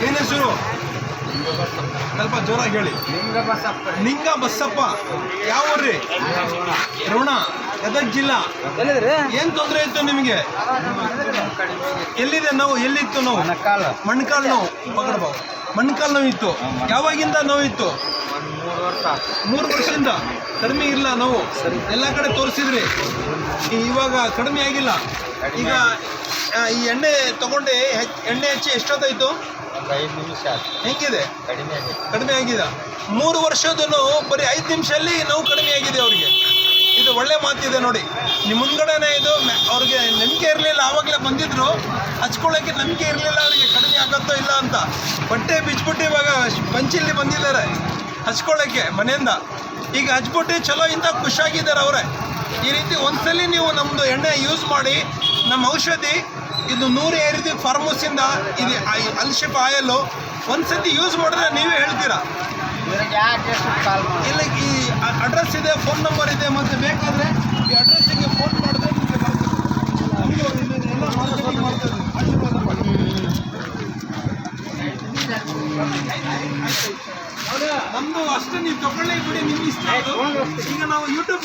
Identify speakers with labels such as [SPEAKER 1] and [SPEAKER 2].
[SPEAKER 1] ಏನು ಹೆಸರು? ಸ್ವಲ್ಪ ಜೋರಾಗಿ ಹೇಳಿ. ನಿಂಗ ಬಸಪ್ಪ. ಯಾವ ಊರ್ರಿ? ರೋಣ. ಗದಗ ಜಿಲ್ಲಾ. ಏನು ತೊಂದರೆ ಇತ್ತು ನಿಮಗೆ? ಎಲ್ಲಿದೆ ನೋವು? ಎಲ್ಲಿತ್ತು ನೋವು? ಮಣ್ಕಾಲು ನೋವು. ಮಣ್ಕಾಲು ನೋವು ಇತ್ತು. ಯಾವಾಗಿಂದ ನೋವಿತ್ತು? 3 ವರ್ಷದಿಂದ. ಕಡಿಮೆ ಇಲ್ಲ ನೋವು? ಎಲ್ಲ ಕಡೆ ತೋರಿಸಿದ್ರಿ, ಇವಾಗ ಕಡಿಮೆ ಆಗಿಲ್ಲ. ಈಗ ಈ ಎಣ್ಣೆ ತಗೊಂಡೆ, ಎಣ್ಣೆ ಹಚ್ಚಿ ಎಷ್ಟೊತ್ತಾಯ್ತು?
[SPEAKER 2] 5 ನಿಮಿಷ.
[SPEAKER 1] ಹೆಂಗಿದೆ? ಕಡಿಮೆ ಆಗಿದೆ. 3 ವರ್ಷದೂ ಬರೀ 5 ನಿಮಿಷದಲ್ಲಿ ನೋವು ಕಡಿಮೆ ಆಗಿದೆ ಅವ್ರಿಗೆ. ಇದು ಒಳ್ಳೆ ಮಾತಿದೆ ನೋಡಿ. ನಿಮ್ಮ ಮುಂದ್ಗಡೆನೇ ಇದು. ಅವ್ರಿಗೆ ನಂಬಿಕೆ ಇರಲಿಲ್ಲ, ಆವಾಗಲೇ ಬಂದಿದ್ರು, ಹಚ್ಕೊಳ್ಳೋಕ್ಕೆ ನಂಬಿಕೆ ಇರಲಿಲ್ಲ ಅವರಿಗೆ ಕಡಿಮೆ ಆಗುತ್ತೋ ಇಲ್ಲ ಅಂತ. ಬಟ್ಟೆ ಬಿಚ್ಬಿಟ್ಟು ಇವಾಗ ಪಂಚಿಲ್ಲಿ ಬಂದಿದ್ದಾರೆ ಹಚ್ಕೊಳ್ಳೋಕ್ಕೆ ಮನೆಯಿಂದ. ಈಗ ಹಚ್ಬಿಟ್ಟು ಚಲೋ ಇಂಥ ಖುಷಿಯಾಗಿದ್ದಾರೆ ಅವರೇ. ಈ ರೀತಿ ಒಂದ್ಸಲಿ ನೀವು ನಮ್ಮದು ಎಣ್ಣೆ ಯೂಸ್ ಮಾಡಿ, ನಮ್ಮ ಔಷಧಿ ಇದು 100 ಆಯುರ್ವೇದಿಕ್ ಫಾರ್ಮಸಿಂದ ಇದು ಅಲ್ಶಿಪ್ ಆಯಲ್ಲು ಒಂದ್ಸತಿ ಯೂಸ್ ಮಾಡಿದ್ರೆ ನೀವೇ ಹೇಳ್ತೀರಾ. ಇಲ್ಲ, ಈ ಅಡ್ರೆಸ್ ಇದೆ, ಫೋನ್ ನಂಬರ್ ಇದೆ, ಮತ್ತು ಬೇಕಾದರೆ ಈ ಅಡ್ರೆಸ್ಸಿಗೆ ಫೋನ್ ಮಾಡಿದ್ರೆ ನಿಮಗೆ ಬರ್ತದೆ. ಎಲ್ಲ ಮಾರ್ಕೆಟಿಂಗ್ ಮಾಡ್ತಾರೆ. ಆಶೀರ್ವಾದ ಮಾಡಿ. ನಮ್ಮದು ಅಷ್ಟೇ, ನೀವು ತಗೊಳ್ಳಿ ಬಿಡಿ, ನಿಮ್ಗೆ ಇಷ್ಟ. ಈಗ ನಾವು ಯೂಟ್ಯೂಬ್